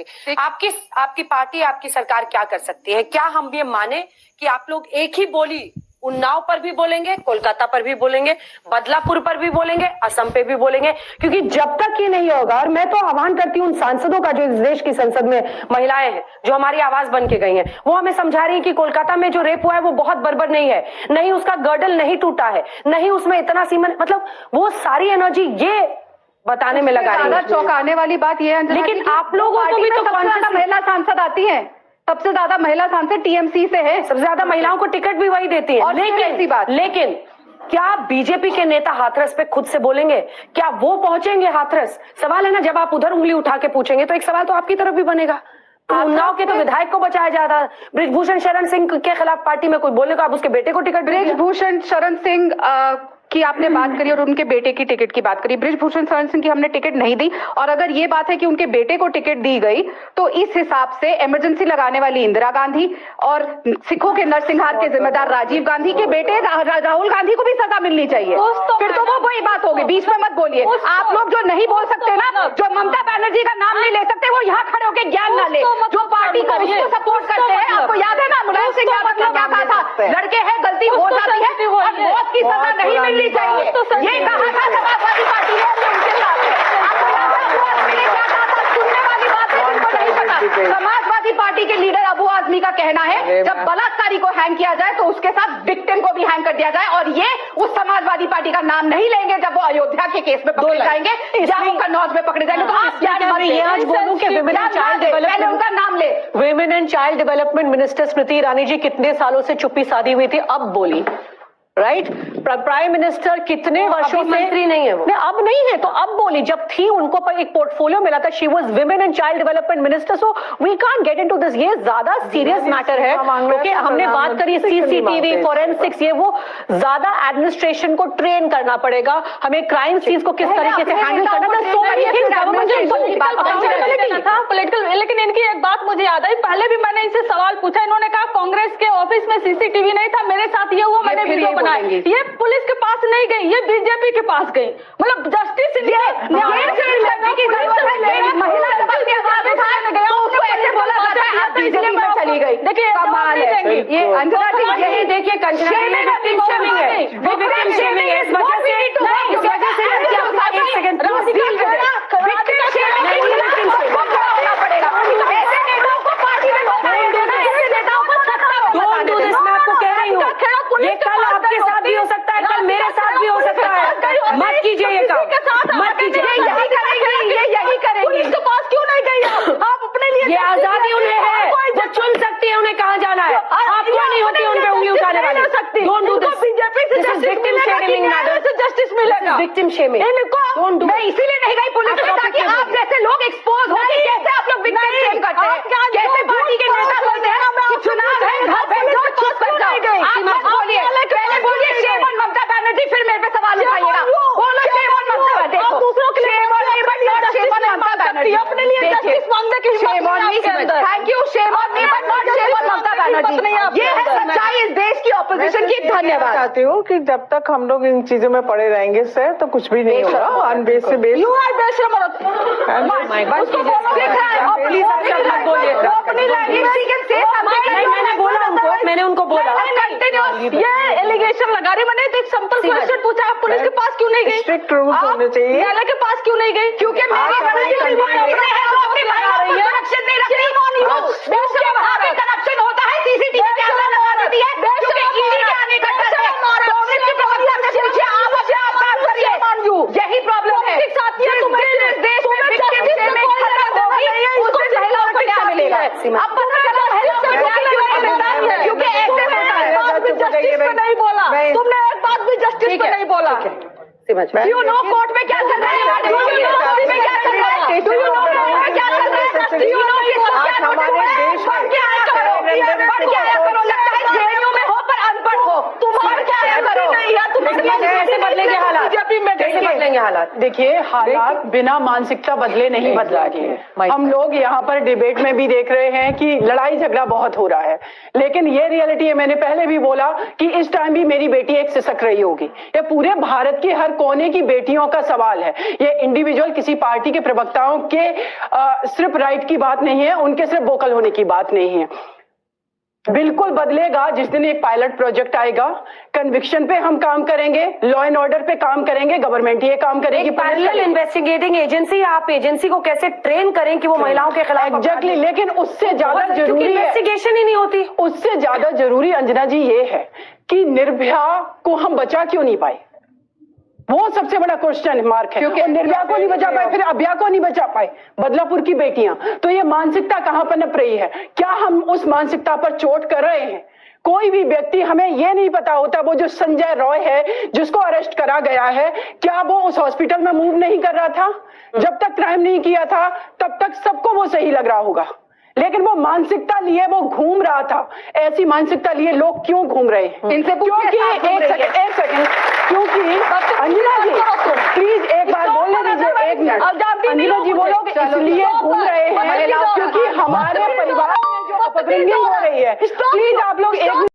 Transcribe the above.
जी, आपकी पार्टी, आपकी सरकार क्या कर सकती है? क्या हम ये माने कि आप लोग एक ही बोली उन्नाव पर भी बोलेंगे, कोलकाता पर भी बोलेंगे, बदलापुर पर भी बोलेंगे, असम पे भी बोलेंगे? क्योंकि जब तक ये नहीं होगा, और मैं तो आह्वान करती हूँ उन सांसदों का जो इस देश की संसद में महिलाएं हैं, जो हमारी आवाज बन के गई हैं, वो हमें समझा रही है कि कोलकाता में जो रेप हुआ है वो बहुत बर्बर नहीं है, नहीं उसका गर्डल नहीं टूटा है, नहीं उसमें इतना सीमेंट, मतलब वो सारी एनर्जी ये बताने में लगा रही है। चौंकाने वाली बात ये है, लेकिन आप लोगों को भी तो महिला सांसद आती है, सबसे ज्यादा महिला सांसद टीएमसी से है, सबसे ज्यादा महिलाओं को टिकट भी वही देती है। लेकिन क्या बीजेपी के नेता हाथरस पे खुद से बोलेंगे? क्या वो पहुंचेंगे हाथरस? सवाल है ना, जब आप उधर उंगली उठा के पूछेंगे तो एक सवाल तो आपकी तरफ भी बनेगा। तो उन्नाव के तो विधायक को बचाया जाता, बृजभूषण शरण सिंह के खिलाफ पार्टी में कोई बोलेगा, आप उसके बेटे को टिकट? बृजभूषण शरण सिंह की आपने बात करी और उनके बेटे की टिकट की बात करी। बृजभूषण शरण सिंह की हमने टिकट नहीं दी, और अगर ये बात है कि उनके बेटे को टिकट दी गई तो इस हिसाब से इमरजेंसी लगाने वाली इंदिरा गांधी और सिखों के नरसंहार के जिम्मेदार राजीव गांधी के बेटे राहुल गांधी को भी सजा मिलनी चाहिए। फिर तो वो वही बात होगी, बीच में मत बोलिए। आप लोग जो नहीं बोल सकते ना, जो ममता बनर्जी का नाम नहीं ले सकते, वो यहाँ खड़े होकर ज्ञान ना ले। जो पार्टी को उसको सपोर्ट करते हैं, आपको याद है ना मुलायम सिंह यादव ने क्या कहा था? लड़के हैं, गलती हो जाती है, मौत की सजा नहीं मिलनी चाहिए, ये कहा था समाजवादी पार्टी ने। सुनने वाली बात है, जिनको नहीं पता। समाजवादी पार्टी के लीडर अबू आजमी का कहना है, जब बलात्कारी को हैंग किया जाए तो उसके साथ विक्टिम को भी हैंग कर दिया जाए, और ये उस समाजवादी पार्टी का नाम नहीं लेंगे जब वो अयोध्या के केस में पकड़े जाएंगे, जम्मू कन्नौज में पकड़े जाएंगे। तो आप क्या आज बोलूं कि विमेन एंड चाइल्ड डेवलपमेंट, उनका नाम ले, women and child development minister Smriti Irani ji कितने सालों से चुप्पी साधी हुई थी, अब बोली, राइट? प्राइम मिनिस्टर कितने वर्षों से मंत्री नहीं है वो, अब नहीं है तो अब बोली। जब थी उनको पर एक पोर्टफोलियो मिला था, she was women and child development minister, so we can't get into this. ये ज्यादा सीरियस मैटर है, क्योंकि हमने बात करी सीसीटीवी फोरेंसिक्स, ये वो ज्यादा एडमिनिस्ट्रेशन को ट्रेन करना पड़ेगा, हमें क्राइम सीन्स को किस तरीके से हैंडल करना पॉलिटिकल। लेकिन इनकी एक बात मुझे याद आई, पहले भी मैंने इनसे सवाल पूछा, इन्होंने कहा कांग्रेस के ऑफिस में सीसीटीवी नहीं था, मेरे साथ ये हुआ, मैंने वीडियो बनाई। ये पुलिस के पास नहीं गई, ये बीजेपी के पास गई। मतलब जस्टिस चली गई। देखिए ये अंजना जी, यही देखिए कंचना जी में विक्टिम शेमिंग है, विक्टिम शेमिंग है। इस वजह से एक सेकंड ये कल आपके साथ भी हो सकता है, कल मेरे साथ भी हो सकता है। मत कीजिए ये काम, मत कीजिए। यही करेंगे। पुलिस के पास क्यों नहीं गई आप अपने लिए? ये आजादी उन्हें है, वो चुन सकती है उन्हें कहाँ जाना है। आपको नहीं होती उन पे उंगली उठाने वाली। Don't do this. बीजेपी से विक्टिम शेमिंग मैटर, जस्टिस मिलेगा। विक्टिम शेमिंग मैं इसीलिए नहीं गई पुलिस में, ताकि आप जैसे लोग एक्सपोज हो कि कैसे आप लोग विक्टिम शेम करते हैं, कैसे पार्टी के नेता बोलते हैं चुनाव है, घर पे जो चुप कर जाओ। आप मत बोलिए, पहले बोलिए शेम ऑन ममता बनर्जी, फिर मेरे पे सवाल उठाइएगा। बोलो शेम ऑन ममता, देखो दूसरों के लिए shame on me, but not shame on Mamata Banerjee. अपने लिए जस्टिस मांगने की shame on me, thank you, shame on me, but not shame on Mamata Banerjee. ये है सच्चाई इस देश की ऑपोजिशन की। धन्यवाद। चाहती हूँ कि जब तक हम लोग इन चीजों में पड़े रहेंगे सर, तो कुछ भी नहीं होगा। अनबेस से बेस मैंने उनको बोला ये एलिगेशन लगा रही, मैंने एक सिंपल क्वेश्चन पूछा, आप पुलिस के पास क्यों नहीं गई? स्ट्रिक्ट रूल्स होने चाहिए। न्यायालय के पास क्यों नहीं गई? क्योंकि करप्शन होता है, सीसीटीवी कैमरा लगा देती है, यही प्रॉब्लम है। अब क्योंकि ऐसे नहीं बोला, तुमने एक बात भी जस्टिस पे नहीं बोला। यू नो कोर्ट में क्या चल रहा है, कैसे बदलेंगे हालात? बीजेपी में कैसे बदलेंगे हालात? देखिए, हालात बिना मानसिकता बदले नहीं बदला है। हम लोग यहाँ पर डिबेट में भी देख रहे हैं कि लड़ाई झगड़ा बहुत हो रहा है, लेकिन ये रियलिटी है, मैंने पहले भी बोला कि इस टाइम भी मेरी बेटी एक सिसक रही होगी। ये पूरे भारत के हर कोने की बेटियों का सवाल है। ये इंडिविजुअल किसी पार्टी के प्रवक्ताओं के सिर्फ राइट की बात नहीं है, उनके सिर्फ वोकल होने की बात नहीं है। बिल्कुल बदलेगा जिस दिन एक पायलट प्रोजेक्ट आएगा, कन्विक्शन पे हम काम करेंगे, लॉ एंड ऑर्डर पे काम करेंगे, गवर्नमेंट ये काम करेगी। पैरेलल इन्वेस्टिगेटिंग एजेंसी, आप एजेंसी को कैसे ट्रेन करें कि वो महिलाओं के खिलाफ एग्जैक्टली, लेकिन उससे ज्यादा जरूरी है, इन्वेस्टिगेशन ही नहीं होती। उससे ज्यादा जरूरी अंजना जी ये है कि निर्भया को हम बचा क्यों नहीं पाए, वो सबसे बड़ा क्वेश्चन मार्क है। क्योंकि निर्भया को नहीं बचा पाए, फिर अभया को नहीं बचा पाए, बदलापुर की बेटियां। तो ये मानसिकता कहां पनप रही है? क्या हम उस मानसिकता पर चोट कर रहे हैं? कोई भी व्यक्ति, हमें ये नहीं पता होता वो जो संजय रॉय है जिसको अरेस्ट करा गया है, क्या वो उस हॉस्पिटल में मूव नहीं कर रहा था? जब तक क्राइम नहीं किया था तब तक सबको वो सही लग रहा होगा, लेकिन वो मानसिकता लिए वो घूम रहा था। ऐसी मानसिकता लिए लोग क्यों घूम रहे हैं? इनसे क्योंकि एक सेकंड, क्योंकि अंजना जी प्लीज एक बार बोलने दीजिए, एक मिनट। अंजना जी बोलोगे इसलिए घूम रहे हैं क्योंकि हमारे परिवार में जो अपब्रिंगिंग हो रही है। प्लीज आप लोग एक